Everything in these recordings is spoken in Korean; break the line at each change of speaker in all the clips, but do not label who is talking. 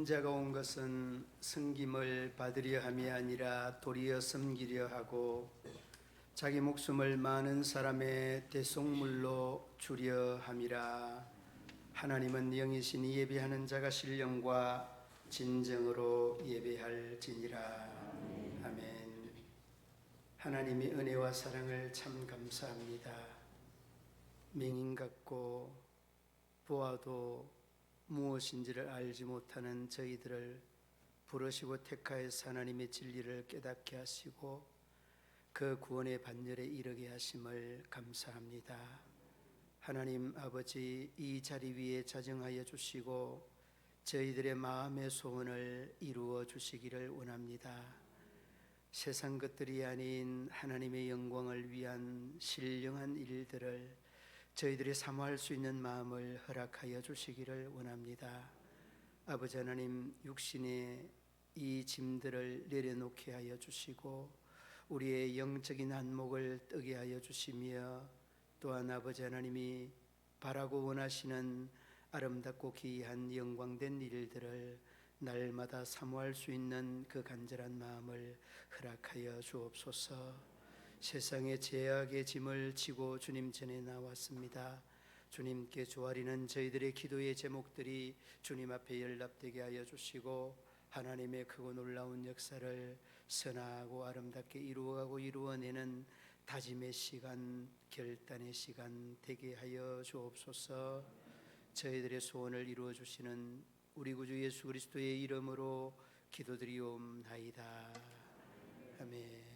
인자가 온 것은 섬김을 받으려 함이 아니라 도리어 섬기려 하고 자기 목숨을 많은 사람의 대속물로 주려 함이라. 하나님은 영이시니 예배하는 자가 신령과 진정으로 예배할지니라. 아멘. 하나님의 은혜와 사랑을 참 감사합니다. 맹인 같고 보아도 무엇인지를 알지 못하는 저희들을 부르시고 택하여서 하나님의 진리를 깨닫게 하시고 그 구원의 반열에 이르게 하심을 감사합니다. 하나님 아버지, 이 자리 위에 자정하여 주시고 저희들의 마음의 소원을 이루어 주시기를 원합니다. 세상 것들이 아닌 하나님의 영광을 위한 신령한 일들을 저희들이 사모할 수 있는 마음을 허락하여 주시기를 원합니다. 아버지 하나님, 육신의 이 짐들을 내려놓게 하여 주시고 우리의 영적인 안목을 뜨게 하여 주시며, 또한 아버지 하나님이 바라고 원하시는 아름답고 귀한 영광된 일들을 날마다 사모할 수 있는 그 간절한 마음을 허락하여 주옵소서. 세상의 죄악의 짐을 지고 주님 전에 나왔습니다. 주님께 조아리는 저희들의 기도의 제목들이 주님 앞에 연락되게 하여 주시고 하나님의 크고 놀라운 역사를 선하고 아름답게 이루어가고 이루어내는 다짐의 시간, 결단의 시간 되게 하여 주옵소서. 저희들의 소원을 이루어 주시는 우리 구주 예수 그리스도의 이름으로 기도드리옵나이다. 아멘.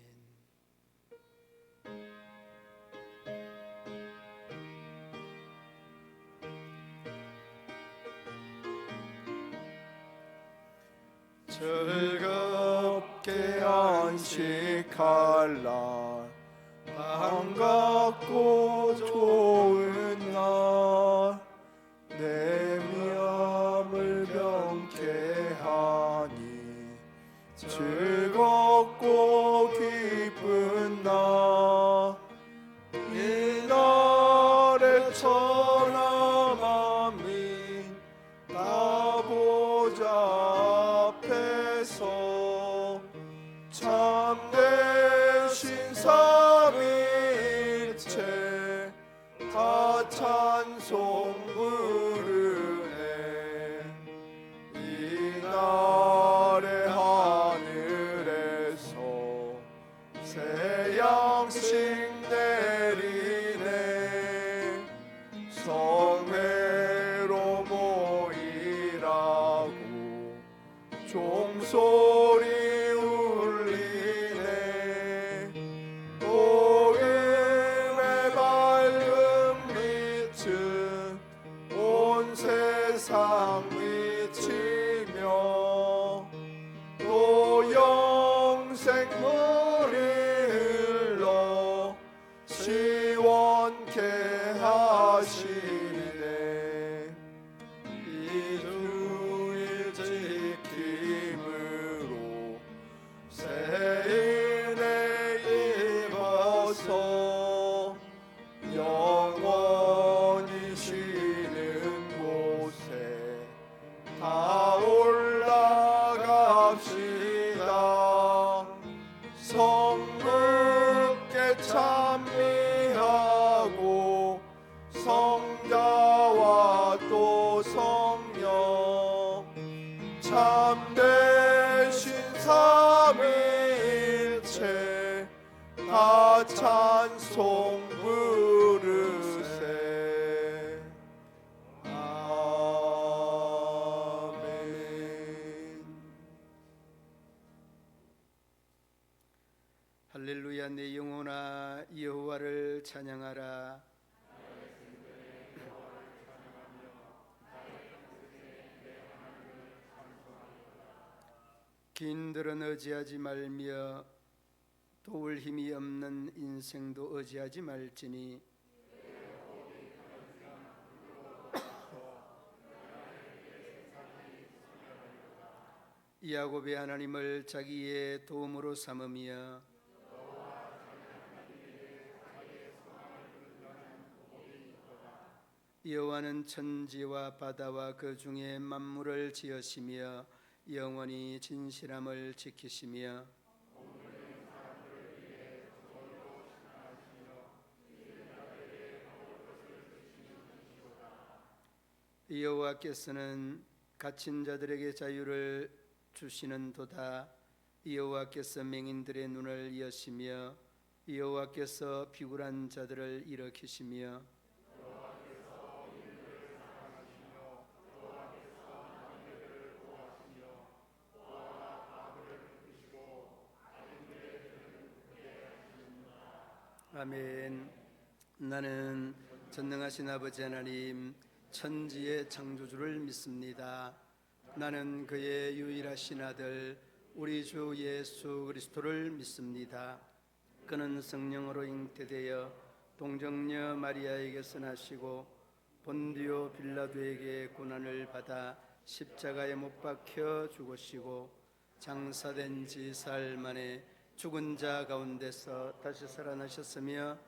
즐겁게 안식할 날, 반갑고 좋은 날, 내 마음을 명쾌하니 즐겁고 기쁜 날, 이 날에 천하 만민 다 보좌 앞에서 참되신 삼위일체 다 찬송 부르네. 이 날에 하늘에서 새 양식 내리네. 성회로 모이라고 종소리 울리네. 복음의 밝은 빛은 온 세상 비치며 또 영생물이 흘러 시원케 하시네. 이 주일 지킴으로 새 은혜 입어서 영원히 쉬는 곳에 다 올라갑시다. 성부께 찬미하고 성자와 또 성령 참되신 삼위일체 다 찬송 부르세. 아멘.
할렐루야. 내 영혼아 여호와를 찬양하라. 긴들은 의지하지 말며 도울 힘이 없는 인생도 의지하지 말지니 야곱의 하나님을 자기의 도움으로 삼으며 여호와는 천지와 바다와 그 중에 만물을 지으시며 영원히 진실함을 지키시며 여호와께서는 갇힌 자들에게 자유를 주시는도다. 여호와께서 맹인들의 눈을 여시며 여호와께서 비굴한 자들을 일으키시며 아멘. 나는 전능하신 아버지 하나님 천지의 창조주를 믿습니다. 나는 그의 유일하신 아들 우리 주 예수 그리스도를 믿습니다. 그는 성령으로 잉태되어 동정녀 마리아에게서 나시고 본디오 빌라도에게 고난을 받아 십자가에 못 박혀 죽으시고 장사된 지 사흘 만에 죽은 자 가운데서 다시 살아나셨으며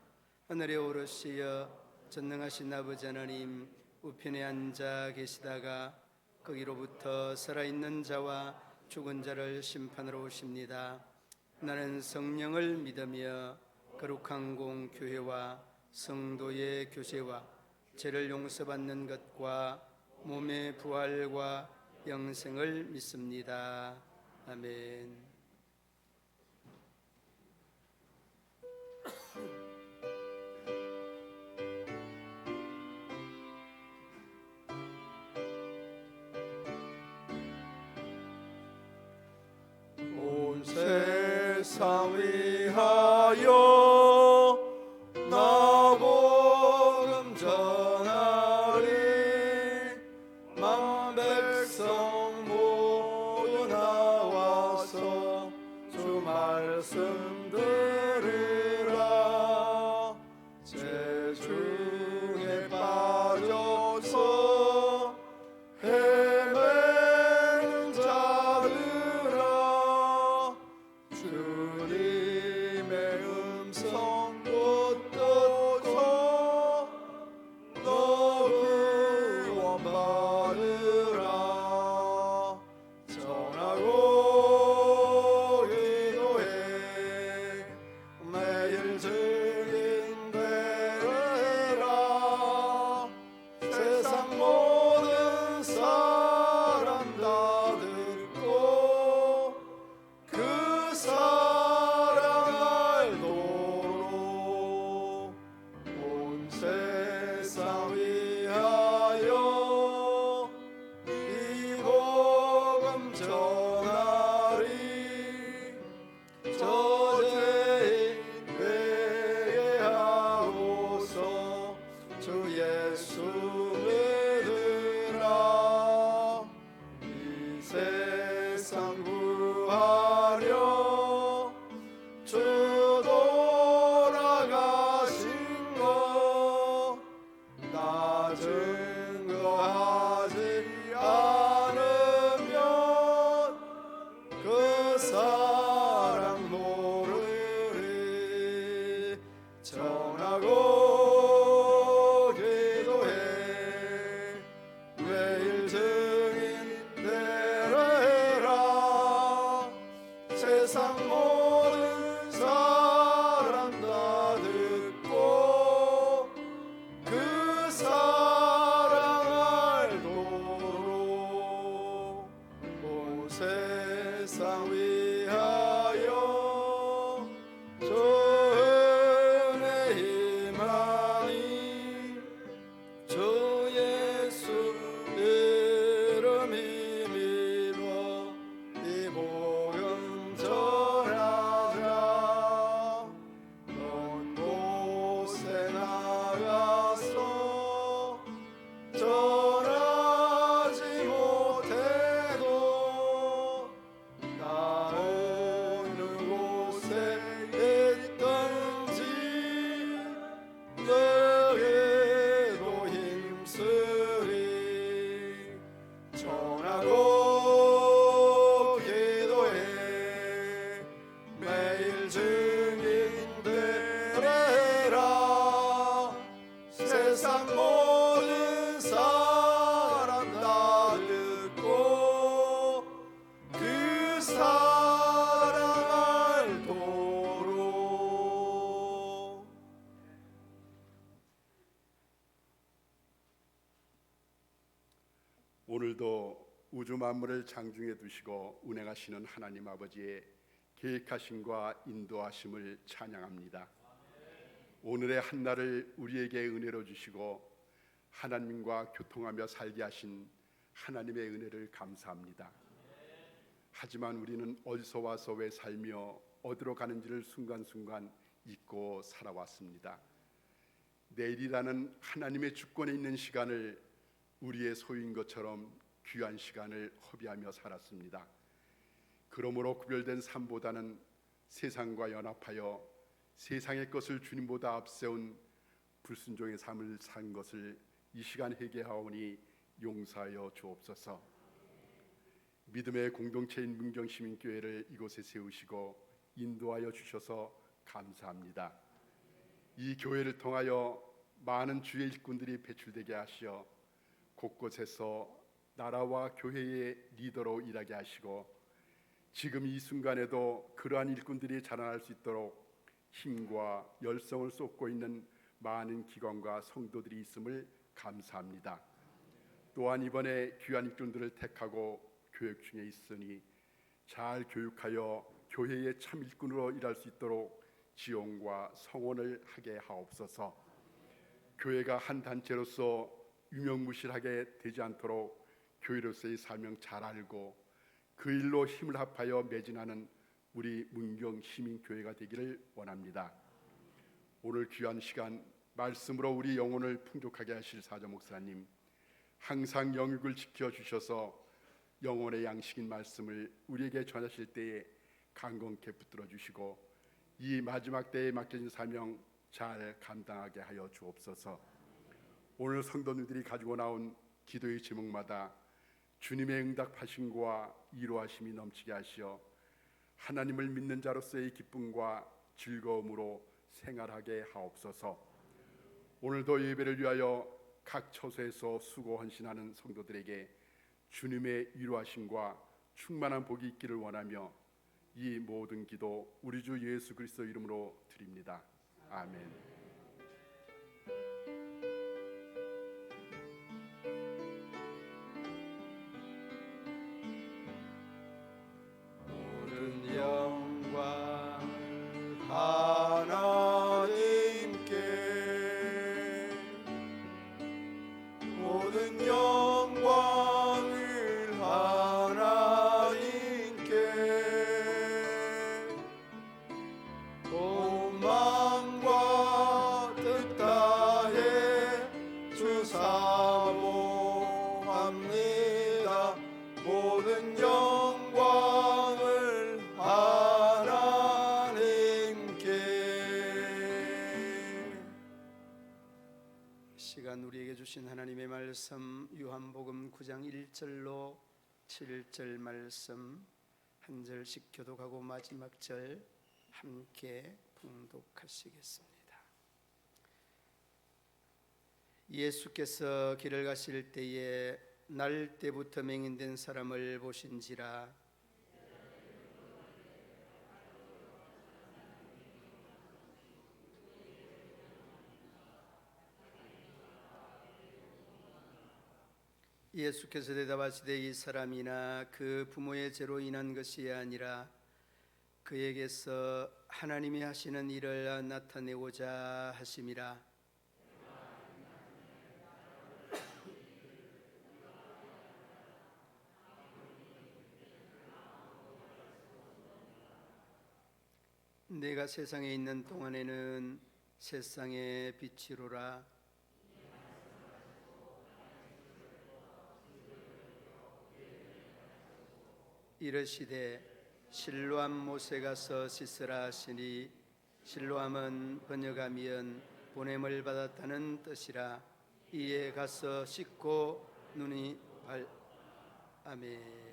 하늘에 오르시어 전능하신 아버지 하나님 우편에 앉아 계시다가 거기로부터 살아있는 자와 죽은 자를 심판하러 오십니다. 나는 성령을 믿으며 거룩한 공교회와 성도의 교제와 죄를 용서받는 것과 몸의 부활과 영생을 믿습니다. 아멘.
온 세상 위하여 나 복음 전하리. 만 백성 모두 나와서 주 말씀 들으라. 죄 중에 빠져서 헤매는 자들아, 주님의 음성 듣고서 너 구원 받으라. 전하고 기도해
오늘도 우주 만물을 장중에 두시고 운행하시는 하나님 아버지의 계획하심과 인도하심을 찬양합니다. 오늘의 한날을 우리에게 은혜로 주시고 하나님과 교통하며 살게 하신 하나님의 은혜를 감사합니다. 하지만 우리는 어디서 와서 왜 살며 어디로 가는지를 순간순간 잊고 살아왔습니다. 내일이라는 하나님의 주권에 있는 시간을 우리의 소유인 것처럼 귀한 시간을 허비하며 살았습니다. 그러므로 구별된 삶보다는 세상과 연합하여 세상의 것을 주님보다 앞세운 불순종의 삶을 산 것을 이 시간 회개하오니 용서하여 주옵소서. 믿음의 공동체인 문경시민교회를 이곳에 세우시고 인도하여 주셔서 감사합니다. 이 교회를 통하여 많은 주의 일꾼들이 배출되게 하시어 곳곳에서 나라와 교회의 리더로 일하게 하시고 지금 이 순간에도 그러한 일꾼들이 자라날 수 있도록 힘과 열성을 쏟고 있는 많은 기관과 성도들이 있음을 감사합니다. 또한 이번에 귀한 일꾼들을 택하고 교육 중에 있으니 잘 교육하여 교회의 참 일꾼으로 일할 수 있도록 지원과 성원을 하게 하옵소서. 교회가 한 단체로서 유명무실하게 되지 않도록 교회로서의 사명 잘 알고 그 일로 힘을 합하여 매진하는 우리 문경 시민교회가 되기를 원합니다. 오늘 귀한 시간 말씀으로 우리 영혼을 풍족하게 하실 사저 목사님, 항상 영육을 지켜주셔서 영혼의 양식인 말씀을 우리에게 전하실 때에 강건케 붙들어 주시고 이 마지막 때에 맡겨진 사명 잘 감당하게 하여 주옵소서. 오늘 성도님들이 가지고 나온 기도의 제목마다 주님의 응답하심과 이루하심이 넘치게 하시어 하나님을 믿는 자로서의 기쁨과 즐거움으로 생활하게 하옵소서. 오늘도 예배를 위하여 각 처소에서 수고 헌신하는 성도들에게 주님의 이루하심과 충만한 복이 있기를 원하며 이 모든 기도 우리 주 예수 그리스도 이름으로 드립니다. 아멘.
모든 영광
하나님께 모든 영광을 하나님께 온 마음과 뜻 다해 주사모합니다. 모든 영광을 하나님께.
시간 우리에게 주신 하나님의 말씀 요한복음 9장 1절로 7절 말씀 한 절씩 교독하고 마지막 절 함께 봉독하시겠습니다. 예수께서 길을 가실 때에 날 때부터 맹인된 사람을 보신지라. 예수께서 대답하시되 이 사람이나 그 부모의 죄로 인한 것이 아니라 그에게서 하나님이 하시는 일을 나타내고자 하심이라. 내가 세상에 있는 동안에는 세상의 빛이로라. 이르시되 실로암 못에 가서 씻으라 하시니 실로암은 번역하면 보냄을 받았다는 뜻이라. 이에 가서 씻고 눈이 아멘.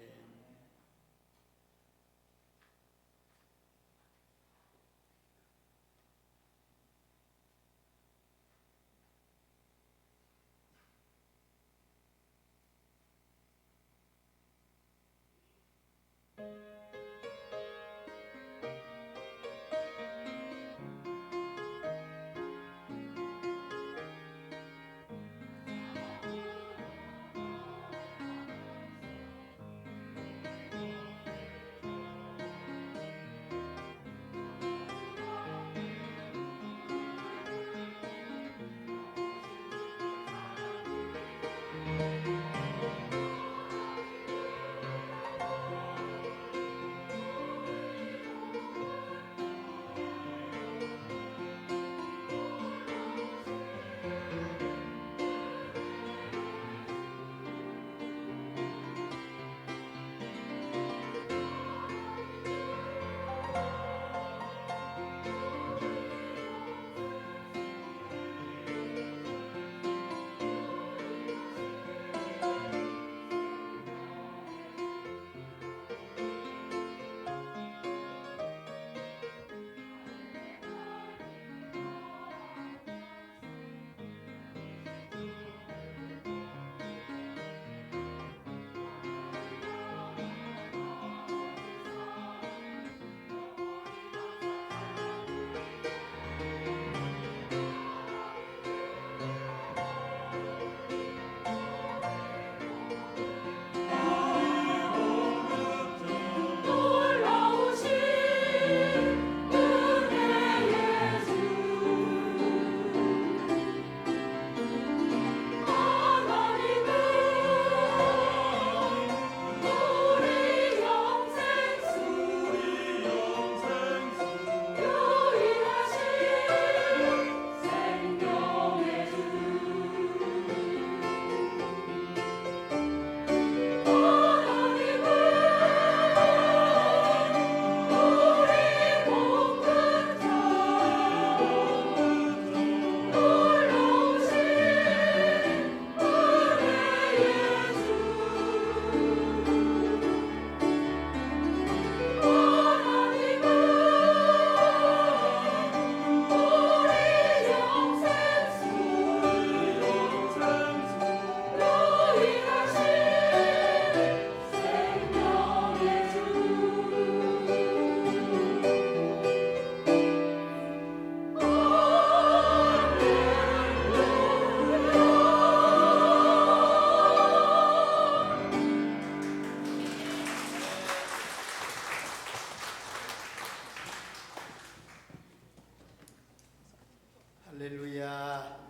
할렐루야.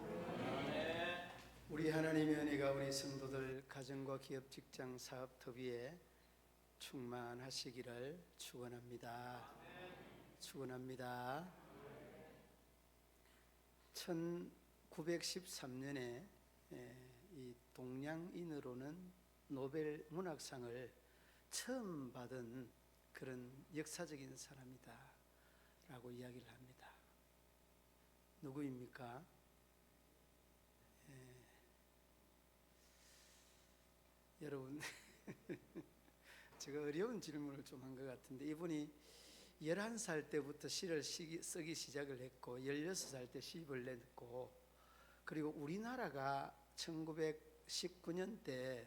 우리 하나님의 은혜가 우리 성도들 가정과 기업, 직장, 사업, 터비에 충만하시기를 축원합니다. 축원합니다. 1913년에 이 동양인으로는 노벨 문학상을 처음 받은 그런 역사적인 사람이다라고 이야기를 합니다. 누구입니까? 여러분, 제가 어려운 질문을 좀 한 것 같은데, 이분이 11살 때부터 시를 쓰기 시작을 했고 16살 때 시집을 냈고, 그리고 우리나라가 1919년대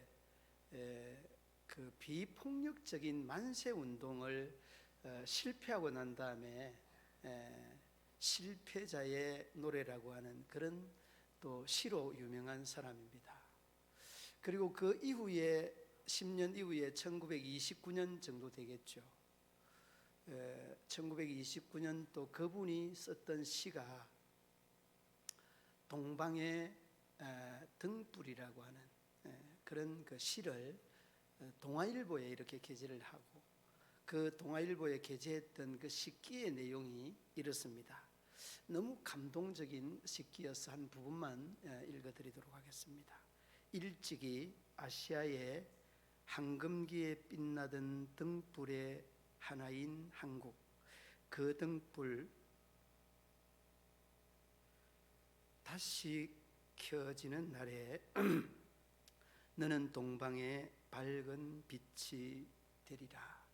그 비폭력적인 만세 운동을 실패하고 난 다음에 실패자의 노래라고 하는 그런 또 시로 유명한 사람입니다. 그리고 그 이후에 10년 이후에 1929년 정도 되겠죠. 1929년 또 그분이 썼던 시가 동방의 등불이라고 하는 그런 그 시를 동아일보에 이렇게 게재를 하고, 그 동아일보에 게재했던 그 시기의 내용이 이렇습니다. 너무 감동적인 시기여서 한 부분만 읽어드리도록 하겠습니다. 일찍이 아시아의 황금기에 빛나던 등불의 하나인 한국, 그 등불 다시 켜지는 날에 너는 동방의 밝은 빛이 되리라.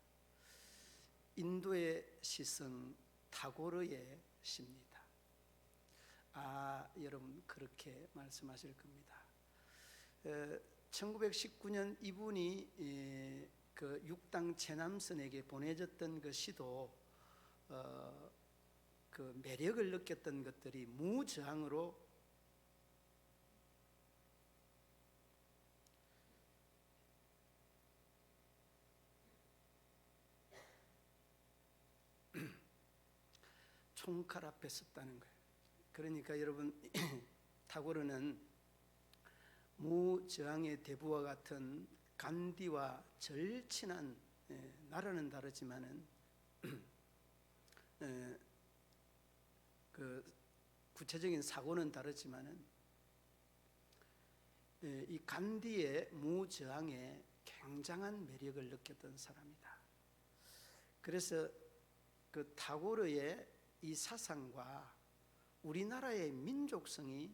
인도의 시성 타고르의 시입니다. 여러분 그렇게 말씀하실 겁니다. 1919년 이분이 그 육당 최남선에게 보내졌던 그 시도 그 매력을 느꼈던 것들이 무저항으로 총칼 앞에 섰다는 거예요. 그러니까 여러분 타고르는 무저항의 대부와 같은 간디와 절친한, 나라는 다르지만은 그 구체적인 사고는 다르지만은 이 간디의 무저항에 굉장한 매력을 느꼈던 사람이다. 그래서 그 타고르의 이 사상과 우리나라의 민족성이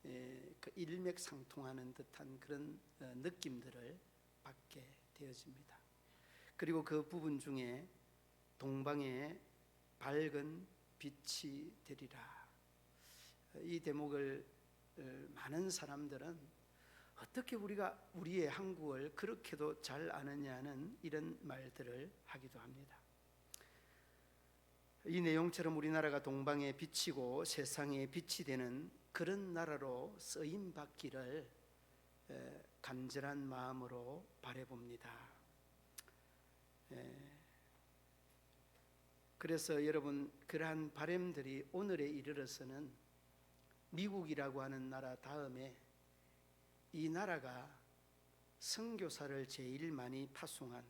그 일맥상통하는 듯한 그런 느낌들을 받게 되어집니다. 그리고 그 부분 중에 동방의 밝은 빛이 되리라, 이 대목을 많은 사람들은 어떻게 우리가 우리의 한국을 그렇게도 잘 아느냐는 이런 말들을 하기도 합니다. 이 내용처럼 우리나라가 동방의 빛이고 세상의 빛이 되는 그런 나라로 쓰임 받기를 간절한 마음으로 바라봅니다. 그래서 여러분 그러한 바람들이 오늘에 이르러서는 미국이라고 하는 나라 다음에 이 나라가 선교사를 제일 많이 파송한,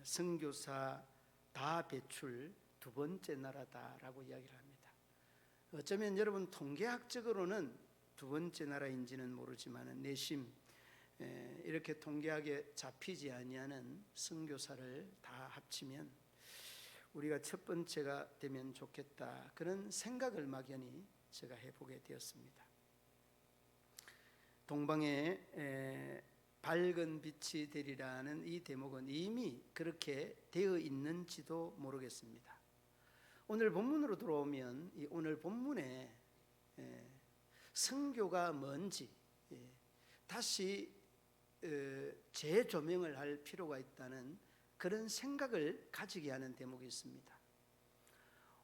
선교사 다 배출 두 번째 나라다라고 이야기를 합니다. 어쩌면 여러분 통계학적으로는 두 번째 나라인지는 모르지만 내심 이렇게 통계학에 잡히지 아니하는 선교사를 다 합치면 우리가 첫 번째가 되면 좋겠다, 그런 생각을 막연히 제가 해보게 되었습니다. 동방에 밝은 빛이 되리라는 이 대목은 이미 그렇게 되어 있는지도 모르겠습니다. 오늘 본문으로 들어오면 이 오늘 본문에 선교가 뭔지 다시 재조명을 할 필요가 있다는 그런 생각을 가지게 하는 대목이 있습니다.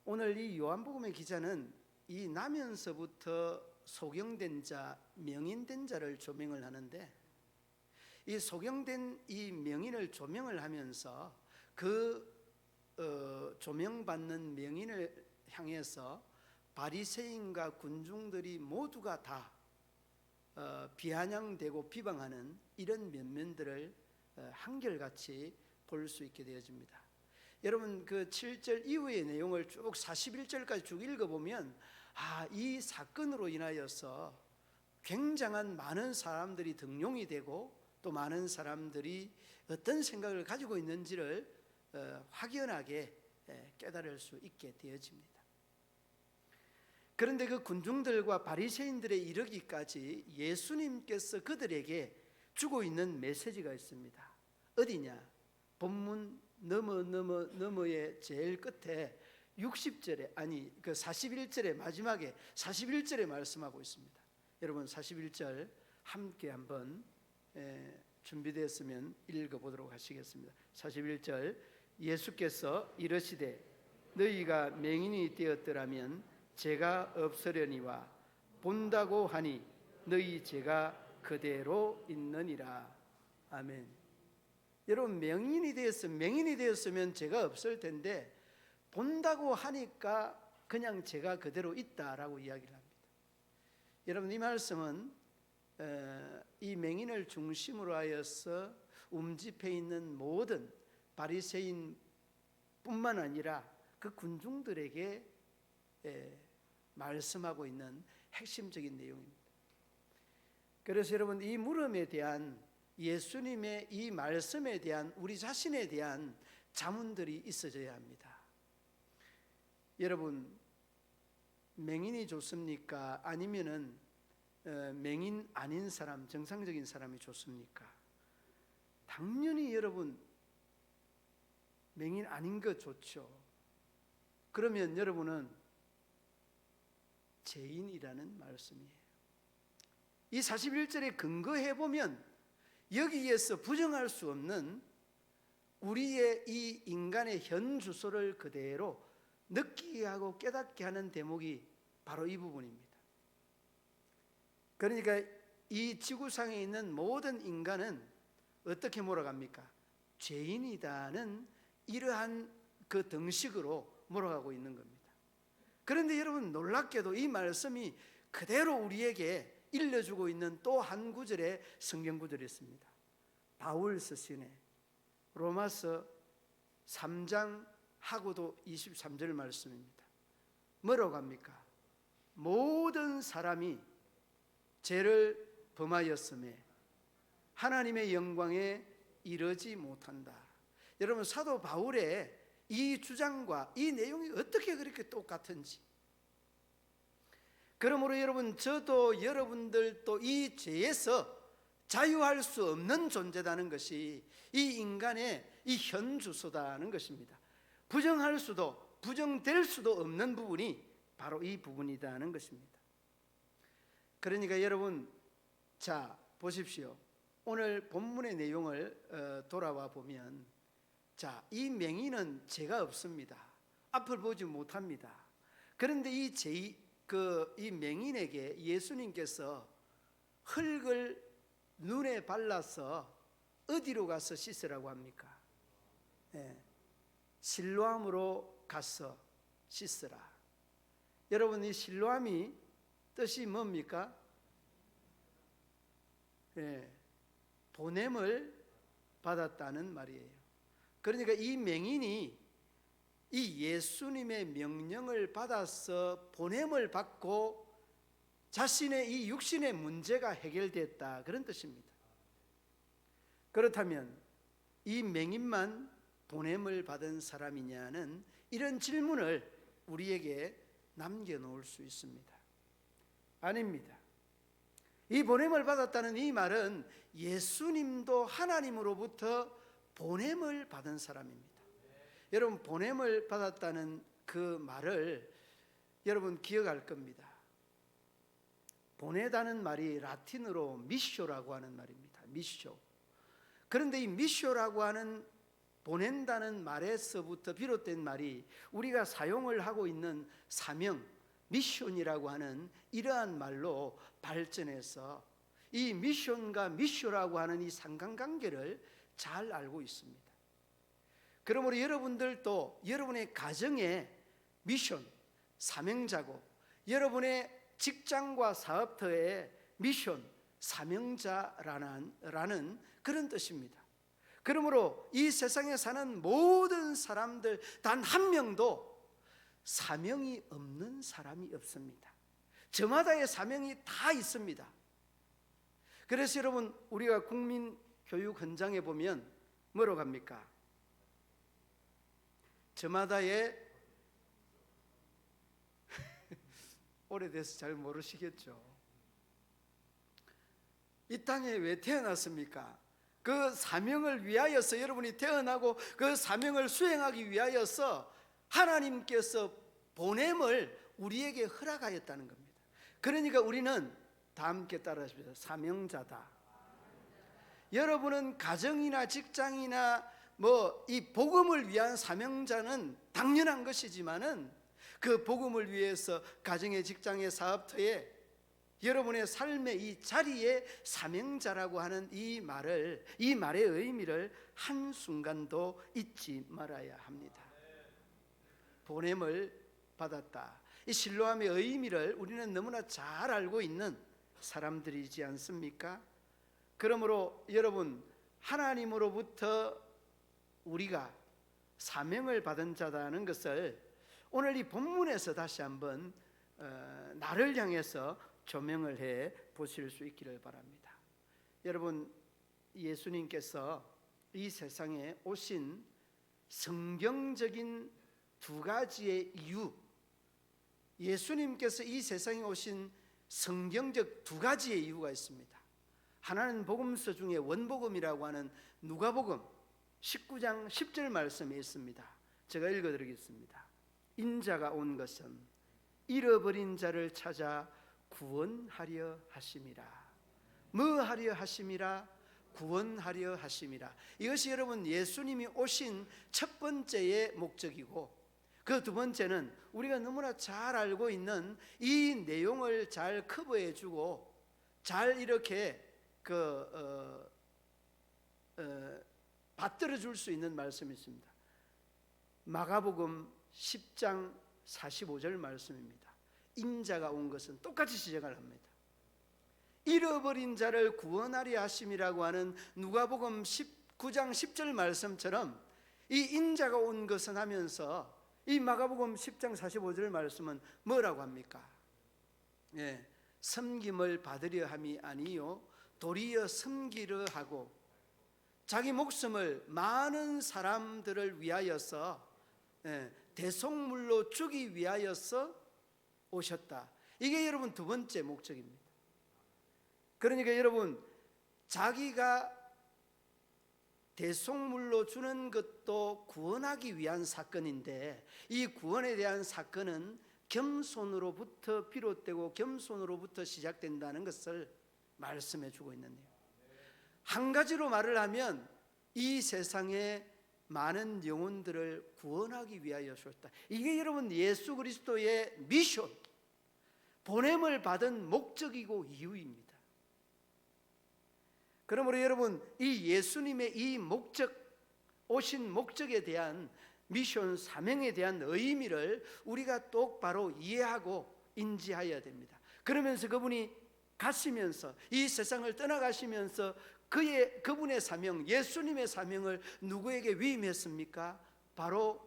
오늘 이 요한복음의 기자는 이 나면서부터 소경된 자, 명인된 자를 조명을 하는데, 이 소경된 이 명인을 조명을 하면서 그 조명받는 명인을 향해서 바리새인과 군중들이 모두가 다 비아냥대고 비방하는 이런 면면들을 한결같이 볼 수 있게 되어집니다. 여러분 그 7절 이후의 내용을 쭉 41절까지 쭉 읽어보면 이 사건으로 인하여서 굉장한 많은 사람들이 등용이 되고 또 많은 사람들이 어떤 생각을 가지고 있는지를 확연하게 깨달을 수 있게 되어집니다. 그런데 그 군중들과 바리새인들에 이르기까지 예수님께서 그들에게 주고 있는 메시지가 있습니다. 어디냐? 본문 넘어의 제일 끝에 60절에 그 41절의 마지막에 41절에 말씀하고 있습니다. 여러분 41절 함께 한번 준비되었으면 읽어보도록 하시겠습니다. 41절 예수께서 이르시되 너희가 맹인이 되었더라면 죄가 없으려니와 본다고 하니 너희 죄가 그대로 있느니라. 아멘. 여러분 맹인이 되었으면 죄가 없을 텐데 본다고 하니까 그냥 죄가 그대로 있다라고 이야기를 합니다. 여러분 이 말씀은 이 맹인을 중심으로 하여서 움집해 있는 모든 바리새인 뿐만 아니라 그 군중들에게 말씀하고 있는 핵심적인 내용입니다. 그래서 여러분 이 물음에 대한 예수님의 이 말씀에 대한 우리 자신에 대한 자문들이 있어져야 합니다. 여러분 맹인이 좋습니까? 아니면은 맹인 아닌 사람, 정상적인 사람이 좋습니까? 당연히 여러분 맹인 아닌 거 좋죠. 그러면 여러분은 죄인이라는 말씀이에요. 이 41절에 근거해 보면 여기에서 부정할 수 없는 우리의 이 인간의 현 주소를 그대로 느끼게 하고 깨닫게 하는 대목이 바로 이 부분입니다. 그러니까 이 지구상에 있는 모든 인간은 어떻게 몰아갑니까? 죄인이다는 이러한 그 등식으로 몰아가고 있는 겁니다. 그런데 여러분 놀랍게도 이 말씀이 그대로 우리에게 일러주고 있는 또 한 구절의 성경 구절이 있습니다. 바울 서신에 로마서 3장하고도 23절 말씀입니다. 뭐라고 합니까? 모든 사람이 죄를 범하였음에 하나님의 영광에 이르지 못한다. 여러분 사도 바울의 이 주장과 이 내용이 어떻게 그렇게 똑같은지, 그러므로 여러분 저도 여러분들도 이 죄에서 자유할 수 없는 존재다는 것이 이 인간의 이 현주소다는 것입니다. 부정할 수도 부정될 수도 없는 부분이 바로 이 부분이다는 것입니다. 그러니까 여러분 자 보십시오. 오늘 본문의 내용을 돌아와 보면 자, 이 맹인은 죄가 없습니다. 앞을 보지 못합니다. 그런데 이 맹인에게 예수님께서 흙을 눈에 발라서 어디로 가서 씻으라고 합니까? 실로암으로 가서 씻으라. 여러분 이 실로암이 뜻이 뭡니까? 보냄을 받았다는 말이에요. 그러니까 이 맹인이 이 예수님의 명령을 받아서 보냄을 받고 자신의 이 육신의 문제가 해결됐다, 그런 뜻입니다. 그렇다면 이 맹인만 보냄을 받은 사람이냐는 이런 질문을 우리에게 남겨놓을 수 있습니다. 아닙니다. 이 보냄을 받았다는 이 말은 예수님도 하나님으로부터 보냄을 받은 사람입니다. 여러분 보냄을 받았다는 그 말을 여러분 기억할 겁니다. 보내다는 말이 라틴어로 미쇼라고 하는 말입니다. 미쇼. 그런데 이 미쇼라고 하는 보낸다는 말에서부터 비롯된 말이 우리가 사용을 하고 있는 사명, 미션이라고 하는 이러한 말로 발전해서 이 미션과 미쇼라고 하는 이 상관관계를 잘 알고 있습니다. 그러므로 여러분들도 여러분의 가정에 미션, 사명자고 여러분의 직장과 사업터의 미션, 사명자라는 그런 뜻입니다. 그러므로 이 세상에 사는 모든 사람들 단 한 명도 사명이 없는 사람이 없습니다. 저마다의 사명이 다 있습니다. 그래서 여러분, 우리가 국민교육 현장에 보면 뭐로 갑니까? 저마다의 오래돼서 잘 모르시겠죠. 이 땅에 왜 태어났습니까? 그 사명을 위하여서 여러분이 태어나고 그 사명을 수행하기 위하여서 하나님께서 보냄을 우리에게 허락하였다는 겁니다. 그러니까 우리는 다 함께 따라하십시오. 사명자다. 여러분은 가정이나 직장이나 이 복음을 위한 사명자는 당연한 것이지만은 그 복음을 위해서 가정의, 직장의, 사업터에 여러분의 삶의 이 자리에 사명자라고 하는 이 말의 의미를 한순간도 잊지 말아야 합니다. 보냄을 받았다. 이 실로암의 의미를 우리는 너무나 잘 알고 있는 사람들이지 않습니까? 그러므로 여러분, 하나님으로부터 우리가 사명을 받은 자다는 것을 오늘 이 본문에서 다시 한번 나를 향해서 조명을 해 보실 수 있기를 바랍니다. 여러분, 예수님께서 이 세상에 오신 성경적인 두 가지의 이유, 예수님께서 이 세상에 오신 성경적 두 가지의 이유가 있습니다. 하나는 복음서 중에 원복음이라고 하는 누가복음 19장 10절 말씀에 있습니다. 제가 읽어드리겠습니다. 인자가 온 것은 잃어버린 자를 찾아 구원하려 하심이라. 뭐 하려 하심이라? 구원하려 하심이라. 이것이 여러분 예수님이 오신 첫 번째의 목적이고, 그 두 번째는 우리가 너무나 잘 알고 있는 이 내용을 잘 커버해 주고 잘 이렇게 받들어 줄 수 있는 말씀이 있습니다. 마가복음 10장 45절 말씀입니다. 인자가 온 것은 똑같이 시작을 합니다. 잃어버린 자를 구원하려 하심이라고 하는 누가복음 19장 10절 말씀처럼 이 인자가 온 것은 하면서 이 마가복음 10장 45절 말씀은 뭐라고 합니까? 섬김을 받으려 함이 아니요 도리어 섬기려 하고 자기 목숨을 많은 사람들을 위하여서 대속물로 주기 위하여서 오셨다. 이게 여러분 두 번째 목적입니다. 그러니까 여러분, 자기가 대속물로 주는 것도 구원하기 위한 사건인데, 이 구원에 대한 사건은 겸손으로부터 비롯되고 겸손으로부터 시작된다는 것을 말씀해 주고 있는데요. 한 가지로 말을 하면 이 세상의 많은 영혼들을 구원하기 위하여 오셨다. 이게 여러분 예수 그리스도의 미션, 보냄을 받은 목적이고 이유입니다. 그러므로 여러분, 이 예수님의 이 목적, 오신 목적에 대한 미션, 사명에 대한 의미를 우리가 똑바로 이해하고 인지해야 됩니다. 그러면서 그분이 가시면서, 이 세상을 떠나가시면서 그분의 사명, 예수님의 사명을 누구에게 위임했습니까? 바로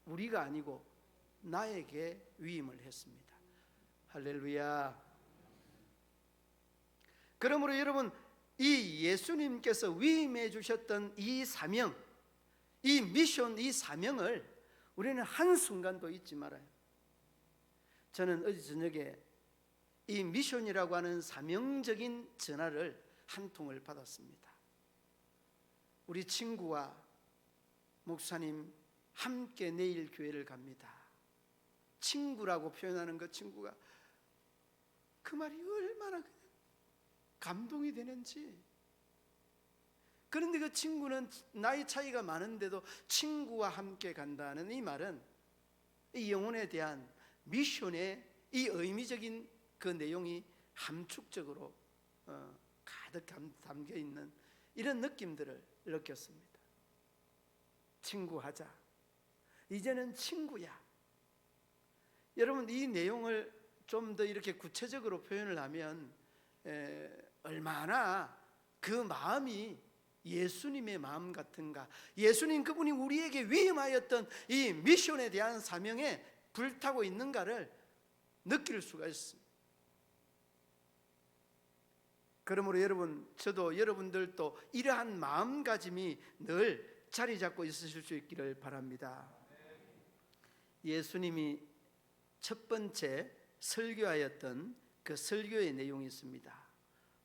우리가 아니고 나에게 위임을 했습니다. 할렐루야. 그러므로 여러분, 이 예수님께서 위임해 주셨던 이 사명, 이 미션, 이 사명을 우리는 한순간도 잊지 말아요. 저는 어제 저녁에 이 미션이라고 하는 사명적인 전화를 한 통을 받았습니다. 우리 친구와 목사님 함께 내일 교회를 갑니다. 친구라고 표현하는 그 친구가 그 말이 얼마나 감동이 되는지. 그런데 그 친구는 나이 차이가 많은데도 친구와 함께 간다는 이 말은 이 영혼에 대한 미션의 이 의미적인 그 내용이 함축적으로 가득 담겨 있는 이런 느낌들을 느꼈습니다. 친구하자. 이제는 친구야. 여러분 이 내용을 좀 더 이렇게 구체적으로 표현을 하면 얼마나 그 마음이 예수님의 마음 같은가. 예수님 그분이 우리에게 위임하였던 이 미션에 대한 사명에 불타고 있는가를 느낄 수가 있습니다. 그러므로 여러분, 저도 여러분들도 이러한 마음가짐이 늘 자리 잡고 있으실 수 있기를 바랍니다. 예수님이 첫 번째 설교하였던 그 설교의 내용이 있습니다.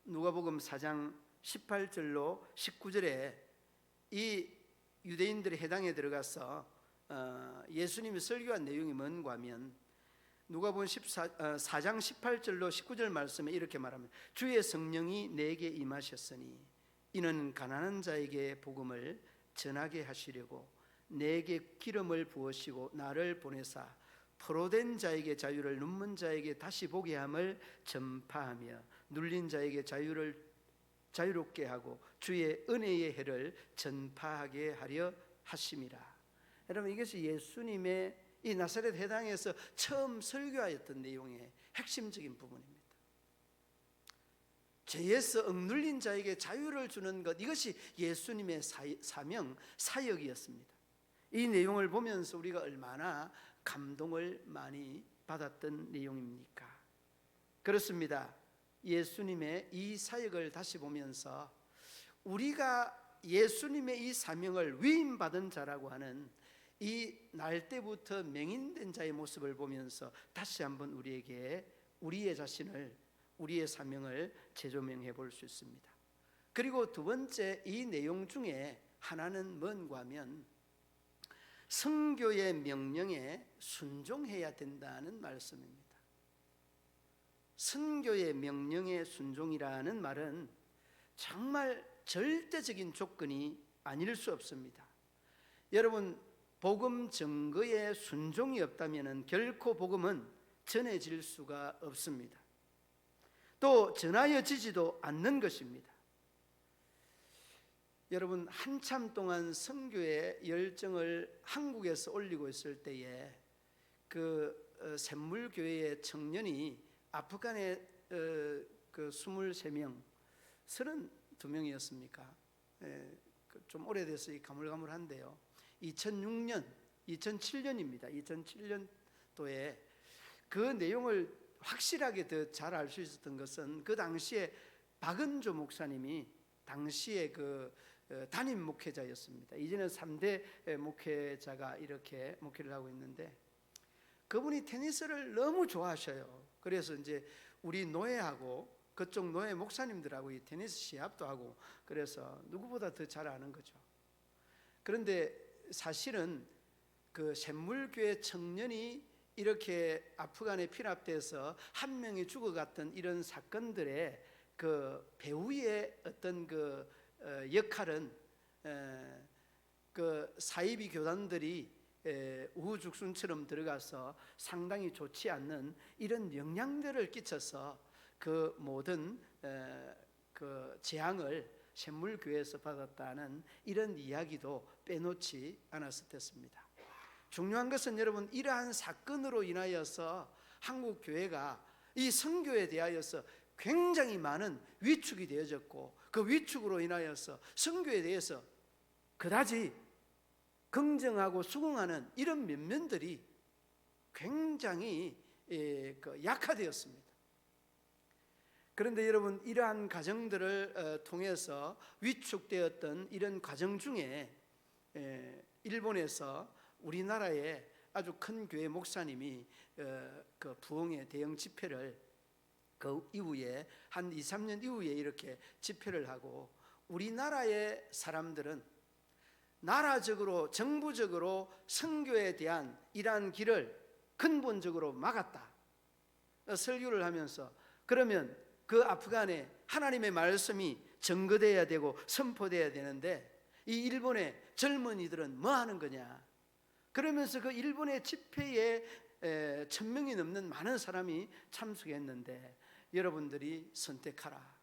누가복음 4장 18절로 19절에 이 유대인들의 해당에 들어가서 예수님이 설교한 내용이 뭔가 하면 누가복음 4장 18절로 19절 말씀에 이렇게 말합니다. 주의 성령이 내게 임하셨으니 이는 가난한 자에게 복음을 전하게 하시려고 내게 기름을 부으시고 나를 보내사 포로된 자에게 자유를, 눈먼 자에게 다시 보게 함을 전파하며 눌린 자에게 자유롭게 하고 주의 은혜의 해를 전파하게 하려 하심이라. 여러분, 이것이 예수님의 이 나사렛 회당에서 처음 설교하였던 내용의 핵심적인 부분입니다. 죄에서 억눌린 자에게 자유를 주는 것, 이것이 예수님의 사명, 사역이었습니다. 이 내용을 보면서 우리가 얼마나 감동을 많이 받았던 내용입니까? 그렇습니다. 예수님의 이 사역을 다시 보면서 우리가 예수님의 이 사명을 위임받은 자라고 하는 이 날 때부터 맹인된 자의 모습을 보면서 다시 한번 우리에게 우리의 자신을, 우리의 사명을 재조명해 볼 수 있습니다. 그리고 두 번째, 이 내용 중에 하나는 뭔가 하면 성교의 명령에 순종해야 된다는 말씀입니다. 선교의 명령에 순종이라는 말은 정말 절대적인 조건이 아닐 수 없습니다. 여러분, 복음 증거에 순종이 없다면 결코 복음은 전해질 수가 없습니다. 또 전하여지지도 않는 것입니다. 여러분, 한참 동안 선교의 열정을 한국에서 올리고 있을 때에 그 샘물교회의 청년이 아프간의 그 23명, 32명이었습니까? 좀 오래돼서 가물가물한데요. 2007년입니다. 2007년도에 그 내용을 확실하게 더 잘 알 수 있었던 것은 그 당시에 박은조 목사님이 당시에 그 담임 목회자였습니다. 이제는 3대 목회자가 이렇게 목회를 하고 있는데 그분이 테니스를 너무 좋아하셔요. 그래서 이제 우리 노예하고 그쪽 노예 목사님들하고 이 테니스 시합도 하고 그래서 누구보다 더 잘 아는 거죠. 그런데 사실은 그 샘물교회 청년이 이렇게 아프간에 피납돼서 한 명이 죽어갔던 이런 사건들의 그 배후의 어떤 그 역할은 그 사이비 교단들이 우후죽순처럼 들어가서 상당히 좋지 않는 이런 영향들을 끼쳐서 그 모든 그 재앙을 샘물교회에서 받았다는 이런 이야기도 빼놓지 않았을 듯습니다. 중요한 것은 여러분, 이러한 사건으로 인하여서 한국 교회가 이 선교에 대하여서 굉장히 많은 위축이 되어졌고 그 위축으로 인하여서 선교에 대해서 그다지 긍정하고 수긍하는 이런 면면들이 굉장히 약화되었습니다. 그런데 여러분, 이러한 과정들을 통해서 위축되었던 이런 과정 중에 일본에서 우리나라의 아주 큰 교회 목사님이 그 부흥의 대형 집회를 그 이후에 한 2, 3년 이후에 이렇게 집회를 하고 우리나라의 사람들은 나라적으로 정부적으로 선교에 대한 이러한 길을 근본적으로 막았다. 설교를 하면서 그러면 그 아프간에 하나님의 말씀이 전거되어야 되고 선포되어야 되는데 이 일본의 젊은이들은 뭐 하는 거냐. 그러면서 그 일본의 집회에 1000명이 넘는 많은 사람이 참석했는데 여러분들이 선택하라.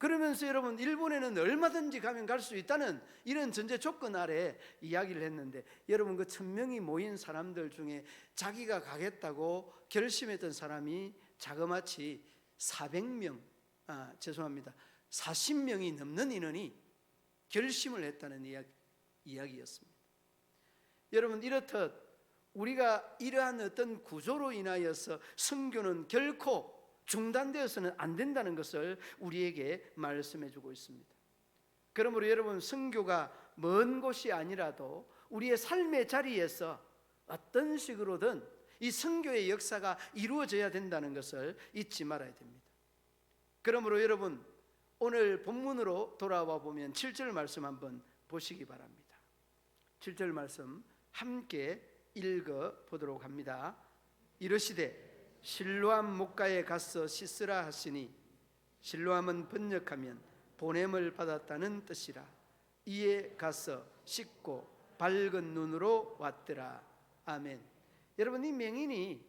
그러면서 여러분 일본에는 얼마든지 가면 갈 수 있다는 이런 전제 조건 아래 이야기를 했는데, 여러분 그 1000명이 모인 사람들 중에 자기가 가겠다고 결심했던 사람이 자그마치 40명이 넘는 인원이 결심을 했다는 이야기였습니다. 여러분 이렇듯 우리가 이러한 어떤 구조로 인하여서 선교는 결코 중단되어서는 안 된다는 것을 우리에게 말씀해 주고 있습니다. 그러므로 여러분 선교가 먼 곳이 아니라도 우리의 삶의 자리에서 어떤 식으로든 이 선교의 역사가 이루어져야 된다는 것을 잊지 말아야 됩니다. 그러므로 여러분 오늘 본문으로 돌아와 보면 7절 말씀 한번 보시기 바랍니다. 7절 말씀 함께 읽어 보도록 합니다. 이르시되 실로암 목가에 가서 씻으라 하시니, 실로암은 번역하면 보냄을 받았다는 뜻이라. 이에 가서 씻고 밝은 눈으로 왔더라. 아멘. 여러분 이 맹인이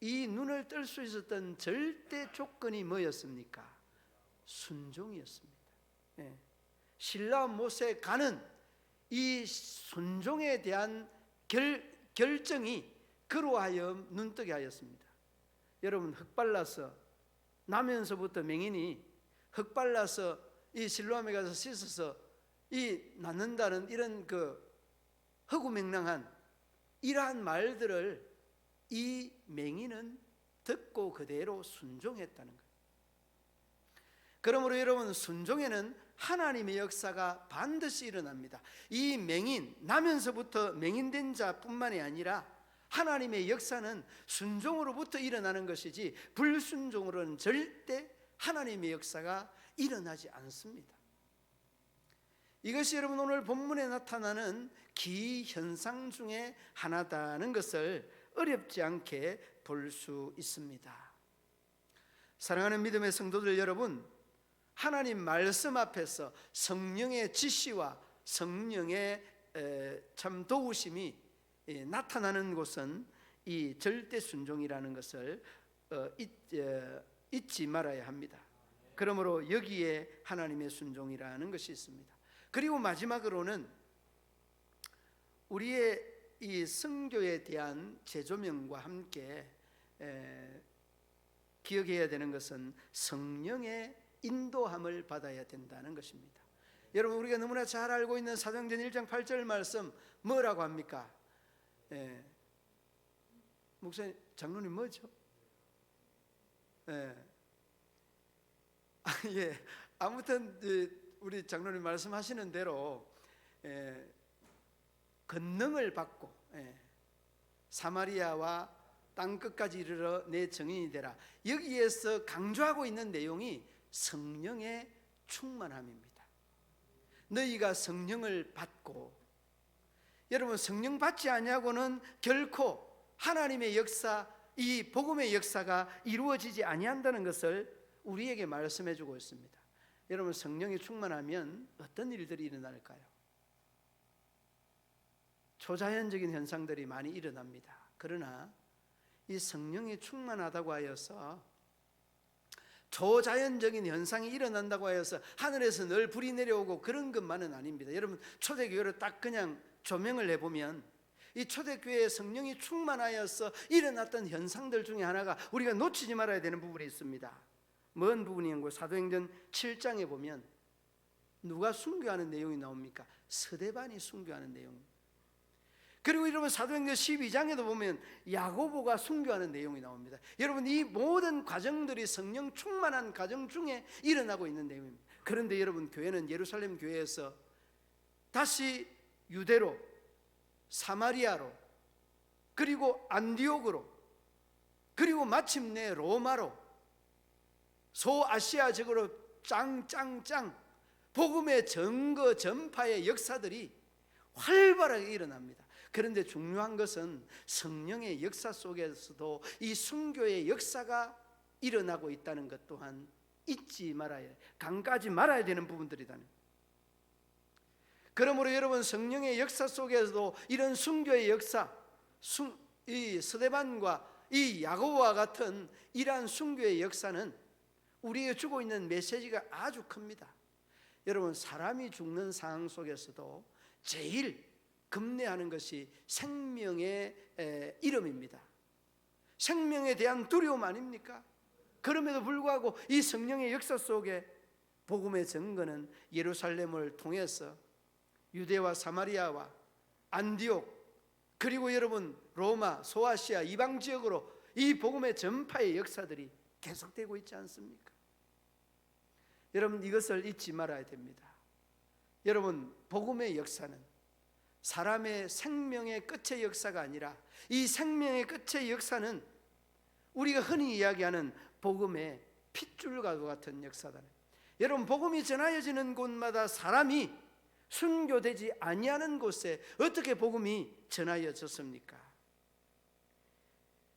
이 눈을 뜰 수 있었던 절대 조건이 뭐였습니까? 순종이었습니다. 실로암 못에 가는 이 순종에 대한 결정이 그로 하여 눈뜨게 하였습니다. 여러분 흙발라서 나면서부터 맹인이 흙발라서 이 실로암에 가서 씻어서 이 낫는다는 이런 그 허구맹랑한 이러한 말들을 이 맹인은 듣고 그대로 순종했다는 거예요. 그러므로 여러분 순종에는 하나님의 역사가 반드시 일어납니다. 이 맹인 나면서부터 맹인된 자뿐만이 아니라 하나님의 역사는 순종으로부터 일어나는 것이지 불순종으로는 절대 하나님의 역사가 일어나지 않습니다. 이것이 여러분 오늘 본문에 나타나는 기현상 중에 하나다는 것을 어렵지 않게 볼 수 있습니다. 사랑하는 믿음의 성도들 여러분, 하나님 말씀 앞에서 성령의 지시와 성령의 참 도우심이 나타나는 곳은 이 절대 순종이라는 것을 잊지 말아야 합니다. 그러므로 여기에 하나님의 순종이라는 것이 있습니다. 그리고 마지막으로는 우리의 이 선교에 대한 재조명과 함께 기억해야 되는 것은 성령의 인도함을 받아야 된다는 것입니다. 여러분 우리가 너무나 잘 알고 있는 사도행전 1장 8절 말씀 뭐라고 합니까? 목사님, 장로님 뭐죠? 아무튼 우리 장로님 말씀하시는 대로 권능을 받고 사마리아와 땅 끝까지 이르러 내 증인이 되라. 여기에서 강조하고 있는 내용이 성령의 충만함입니다. 너희가 성령을 받고, 여러분 성령 받지 아니하고는 결코 하나님의 역사, 이 복음의 역사가 이루어지지 아니한다는 것을 우리에게 말씀해 주고 있습니다. 여러분 성령이 충만하면 어떤 일들이 일어날까요? 초자연적인 현상들이 많이 일어납니다. 그러나 이 성령이 충만하다고 하여서 초자연적인 현상이 일어난다고 하여서 하늘에서 늘 불이 내려오고 그런 것만은 아닙니다. 여러분 초대교회를 딱 그냥 조명을 해보면 이 초대교회의 성령이 충만하여서 일어났던 현상들 중에 하나가 우리가 놓치지 말아야 되는 부분이 있습니다. 뭔 부분이냐고 사도행전 7장에 보면 누가 순교하는 내용이 나옵니까? 스데반이 순교하는 내용입니다. 그리고 여러분 사도행전 12장에도 보면 야고보가 순교하는 내용이 나옵니다. 여러분 이 모든 과정들이 성령 충만한 과정 중에 일어나고 있는 내용입니다. 그런데 여러분 교회는 예루살렘 교회에서 다시 유대로, 사마리아로, 그리고 안디옥으로, 그리고 마침내 로마로 소아시아적으로 짱짱짱 복음의 증거 전파의 역사들이 활발하게 일어납니다. 그런데 중요한 것은 성령의 역사 속에서도 이 순교의 역사가 일어나고 있다는 것 또한 잊지 말아야, 강까지 말아야 되는 부분들이다는. 그러므로 여러분 성령의 역사 속에서도 이런 순교의 역사, 이 스데반과 이 야고보와 같은 이러한 순교의 역사는 우리에게 주고 있는 메시지가 아주 큽니다. 여러분, 사람이 죽는 상황 속에서도 제일 급내하는 것이 생명의 이름입니다. 생명에 대한 두려움 아닙니까? 그럼에도 불구하고 이 성령의 역사 속에 복음의 증거는 예루살렘을 통해서 유대와 사마리아와 안디옥, 그리고 여러분 로마, 소아시아 이방 지역으로 이 복음의 전파의 역사들이 계속되고 있지 않습니까? 여러분, 이것을 잊지 말아야 됩니다. 여러분, 복음의 역사는 사람의 생명의 끝의 역사가 아니라 이 생명의 끝의 역사는 우리가 흔히 이야기하는 복음의 핏줄과 같은 역사다. 여러분, 복음이 전하여지는 곳마다 사람이 순교되지 아니하는 곳에 어떻게 복음이 전하여졌습니까?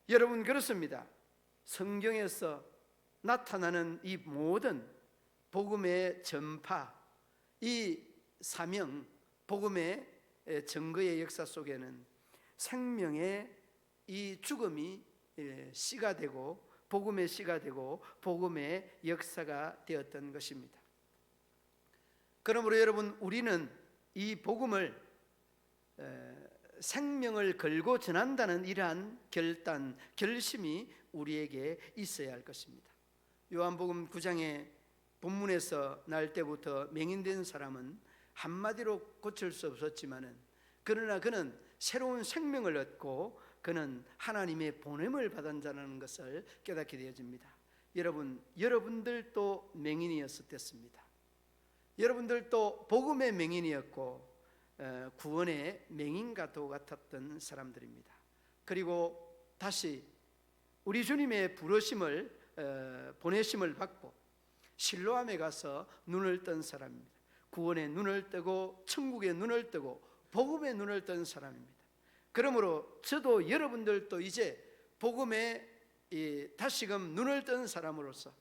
여러분, 그렇습니다. 성경에서 나타나는 이 모든 복음의 전파, 이 사명, 복음의 증거의 역사 속에는 생명의 이 죽음이 씨가 되고 복음의 씨가 되고 복음의 역사가 되었던 것입니다. 그러므로 여러분, 우리는 이 복음을 생명을 걸고 전한다는 이러한 결단, 결심이 우리에게 있어야 할 것입니다. 요한복음 9장의 본문에서 날 때부터 맹인된 사람은 한마디로 고칠 수 없었지만은, 그러나 그는 새로운 생명을 얻고 그는 하나님의 보냄을 받은 자라는 것을 깨닫게 되어집니다. 여러분, 여러분들도 맹인이었을 때입니다. 여러분들도 복음의 맹인이었고 구원의 맹인과 같았던 사람들입니다. 그리고 다시 우리 주님의 부르심을 보내심을 받고 실로암에 가서 눈을 뜬 사람입니다. 구원의 눈을 뜨고 천국의 눈을 뜨고 복음의 눈을 뜬 사람입니다. 그러므로 저도 여러분들도 이제 복음에 다시금 눈을 뜬 사람으로서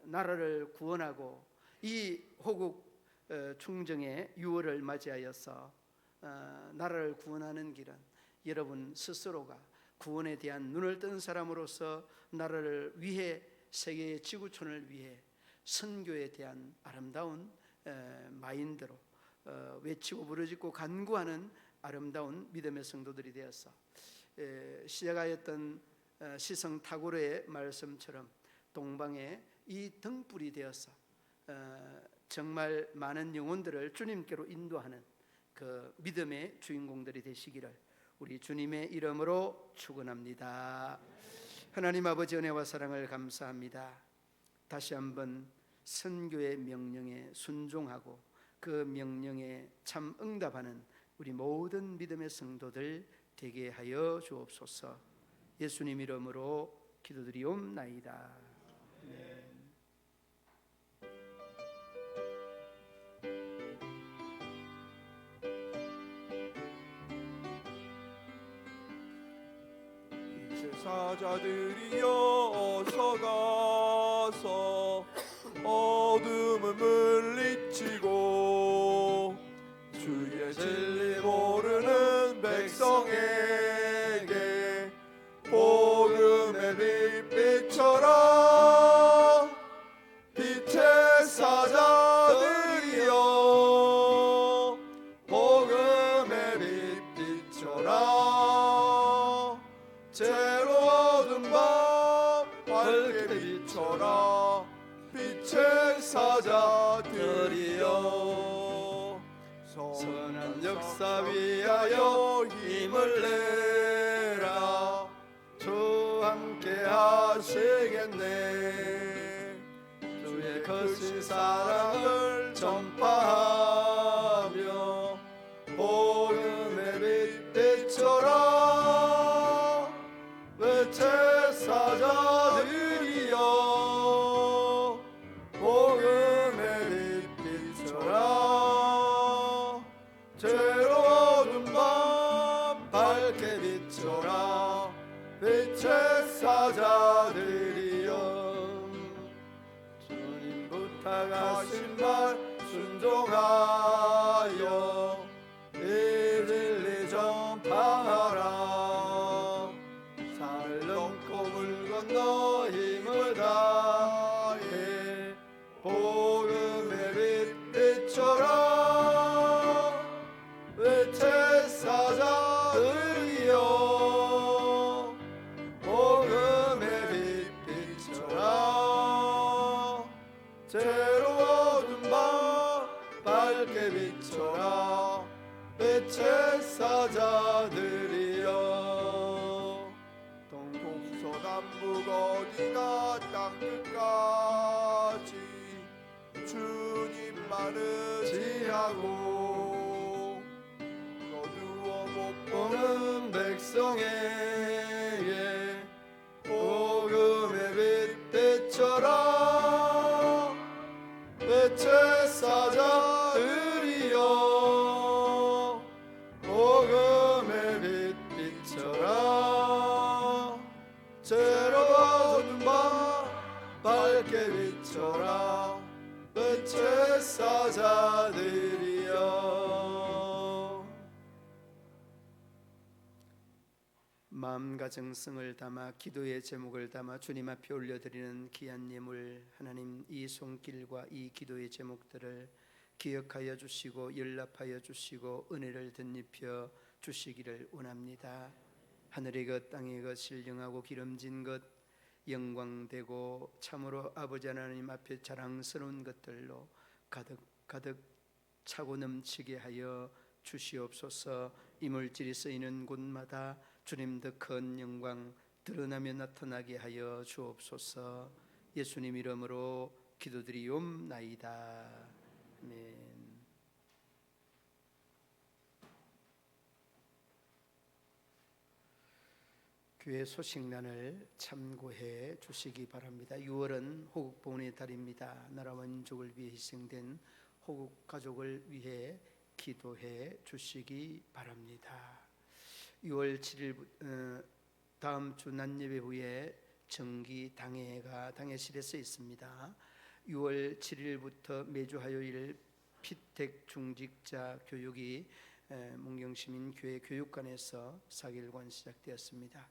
나라를 구원하고 이 호국 충정의 유월을 맞이하여서 나라를 구원하는 길은 여러분 스스로가 구원에 대한 눈을 뜬 사람으로서 나라를 위해, 세계의 지구촌을 위해 선교에 대한 아름다운 마인드로 외치고 부르짖고 간구하는 아름다운 믿음의 성도들이 되어서 시작하였던 시성 타고르의 말씀처럼 동방에 이 등불이 되어서 정말 많은 영혼들을 주님께로 인도하는 그 믿음의 주인공들이 되시기를 우리 주님의 이름으로 축원합니다. 하나님 아버지, 은혜와 사랑을 감사합니다. 다시 한번 선교의 명령에 순종하고 그 명령에 참 응답하는 우리 모든 믿음의 성도들 되게 하여 주옵소서. 예수님 이름으로 기도드리옵나이다. 아멘.
사자들이여 어서 가서 어둠을 물리치고 주의 진리 모르는 백성에게 복음의 빛 비춰라. 빛의 사자들이여 복음의 빛 비춰라. 죄로 어두운 밤 밝게 비춰라. 빛의 사자들이여 선한 역사 위하여 힘을 내라. 주 함께 하시겠네. 주의 크신 사랑을 전파하며 복음의 빛 비춰라. 빛의 사자들이여 복음의 빛 비춰라. 죄로 어두운 밤 밝게 비춰라. 빛의 사자들이여 주님 부탁하신 말 순종하여 이 진리 전파하라. 산을 넘고 물 건너 힘을 다 남북 어디나 땅끝까지 주님만을 지하고 어두워 못 보는 백성에게 복음의 빛 비춰라 빛의 사자들이여 복음의 빛 비춰라 죄로워진 밤 밝게 비춰라 빛의 사자들이여.
마음과 정성을 담아 기도의 제목을 담아 주님 앞에 올려드리는 귀한 예물 하나님, 이 손길과 이 기도의 제목들을 기억하여 주시고 연락하여 주시고 은혜를 덧입혀 주시기를 원합니다. 하늘의 것 땅의 것 신령하고 기름진 것 영광되고 참으로 아버지 하나님 앞에 자랑스러운 것들로 가득 차고 넘치게 하여 주시옵소서. 이물질이 쓰이는 곳마다 주님 더 큰 영광 드러나며 나타나게 하여 주옵소서. 예수님 이름으로 기도드리옵나이다. 아멘. 교회 소식란을 참고해 주시기 바랍니다. 6월은 호국 보훈의 달입니다. 나라와 민족을 위해 희생된 호국 가족을 위해 기도해 주시기 바랍니다. 6월 7일 다음 주 낮예배 후에 정기 당회실에서 있습니다. 6월 7일부터 매주 화요일 피택 중직자 교육이 문경시민교회 교육관에서 4일간 시작되었습니다.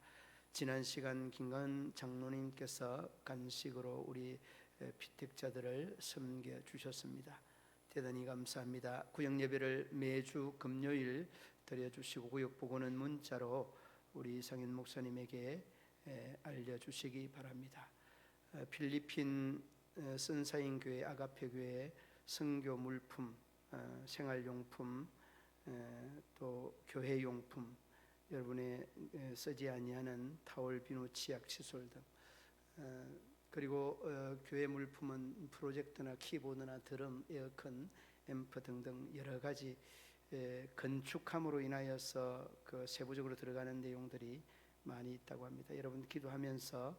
지난 시간 김관 장로님께서 간식으로 우리 피택자들을 섬겨 주셨습니다. 대단히 감사합니다. 구역 예배를 매주 금요일 드려주시고 구역 보고는 문자로 우리 이상현 목사님에게 알려주시기 바랍니다. 필리핀 선사인 교회 아가페 교회 선교 물품, 생활용품, 또 교회용품, 여러분의 쓰지 아니하는 타월, 비누, 치약, 칫솔 등, 그리고 교회 물품은 프로젝터나 키보드나 드럼, 에어컨, 앰프 등등 여러 가지 건축함으로 인하여서 그 세부적으로 들어가는 내용들이 많이 있다고 합니다. 여러분 기도하면서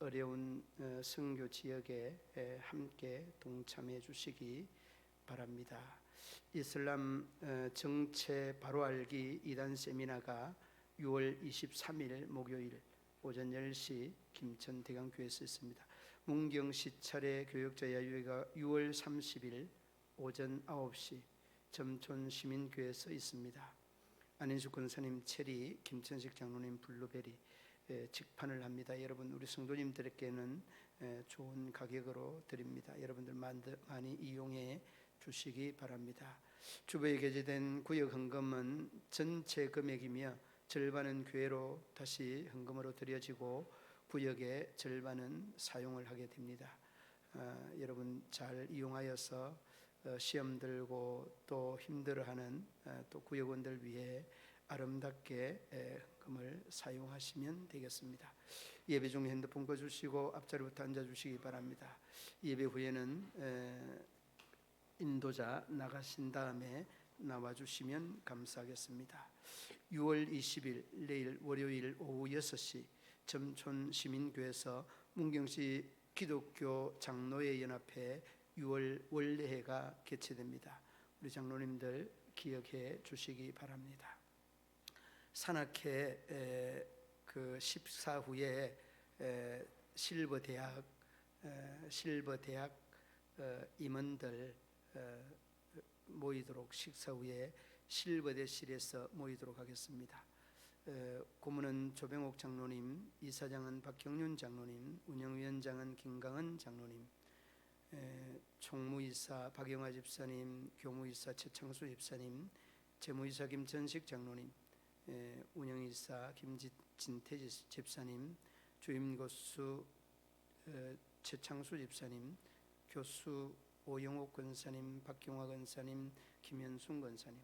어려운 선교 지역에 함께 동참해 주시기 바랍니다. 이슬람 정체 바로 알기 2단 세미나가 6월 23일 목요일 오전 10시 김천 대강교회에서 있습니다. 문경시 차례 교역자 야유회가 6월 30일 오전 9시 점촌 시민교회에서 있습니다. 안인숙 권사님 체리, 김천식 장로님 블루베리 직판을 합니다. 여러분 우리 성도님들께는 좋은 가격으로 드립니다. 여러분들 많이 이용해 주시기 바랍니다. 주보에 게재된 구역 헌금은 전체 금액이며 절반은 교회로 다시 헌금으로 드려지고 구역의 절반은 사용을 하게 됩니다. 여러분 잘 이용하여서 시험 들고 또 힘들어하는 또 구역원들 위해 아름답게 헌금을 사용하시면 되겠습니다. 예배 중에 핸드폰 꺼주시고 앞자리부터 앉아주시기 바랍니다. 예배 후에는 인도자 나가신 다음에 나와주시면 감사하겠습니다. 6월 20일 내일 월요일 오후 6시 점촌 시민교회에서 문경시 기독교 장로회 연합회 6월 원례회가 개최됩니다. 우리 장로님들 기억해 주시기 바랍니다. 산악회 그 식사 후에 실버대학 임원들 모이도록 식사 후에 실버대실에서 모이도록 하겠습니다. 고문은 조병옥 장로님, 이사장은 박경륜 장로님, 운영위원장은 김강은 장로님, 총무이사 박영화 집사님, 교무이사 최창수 집사님, 재무이사 김천식 장로님, 운영이사 김진태 집사님, 주임고수 최창수 집사님, 교수 오영옥 권사님, 박경화 권사님, 김현순 권사님,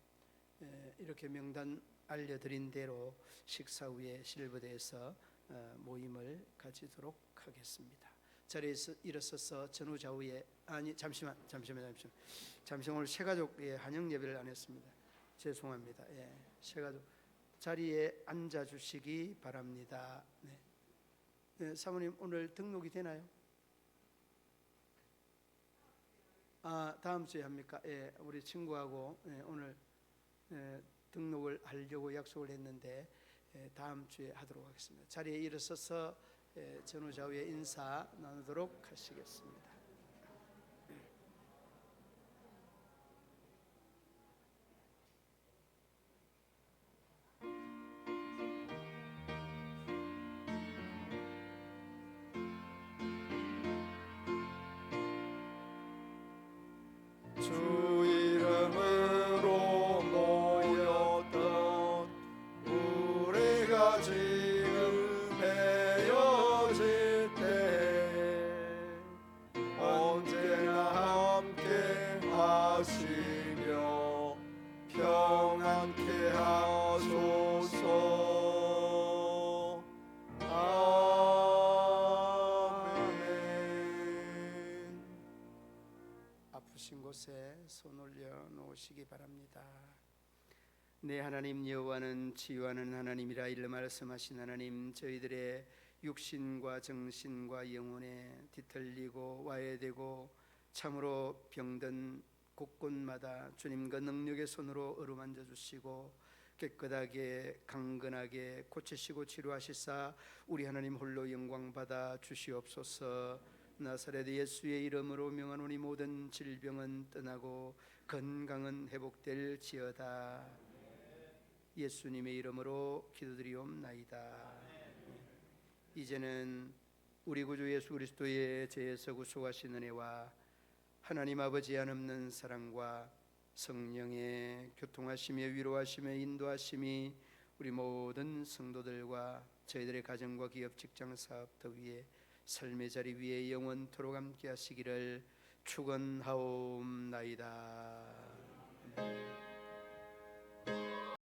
이렇게 명단 알려드린 대로 식사 후에 실버대에서 모임을 가지도록 하겠습니다. 자리에서 일어서서 전후좌우에 잠시만 오늘 새가족의 한영 예배를 안 했습니다. 죄송합니다. 예, 새가족 자리에 앉아 주시기 바랍니다. 네. 네, 사모님 오늘 등록이 되나요? 다음 주에 합니까? 예, 우리 친구하고 오늘 등록을 하려고 약속을 했는데 다음 주에 하도록 하겠습니다. 자리에 일어서서 전후좌우에 인사 나누도록 하시겠습니다.
주 이름으로 모였던 우리가 지금 헤어질 때 언제나 함께 하시며 평안케 하소서. 아멘.
아프신 곳에 손 올려 놓으시기 바랍니다. 내 하나님 여호와는 치유하는 하나님이라 일러 말씀하신 하나님, 저희들의 육신과 정신과 영혼에 뒤틀리고 와해되고 참으로 병든 곳곳마다 주님과 능력의 손으로 어루만져 주시고 깨끗하게 강건하게 고치시고 치료하시사 우리 하나님 홀로 영광 받아 주시옵소서. 나사렛 예수의 이름으로 명하노니 모든 질병은 떠나고 건강은 회복될지어다. 예수님의 이름으로 기도드리옵나이다. 이제는 우리 구주 예수 그리스도의 죄에서 구속하신 은혜와 하나님 아버지의 한없는 사랑과 성령의 교통하심에 위로하심에 인도하심이 우리 모든 성도들과 저희들의 가정과 기업 직장 사업터 위에 삶의 자리 위에 영원토록 함께 하시기를 축원하옵나이다.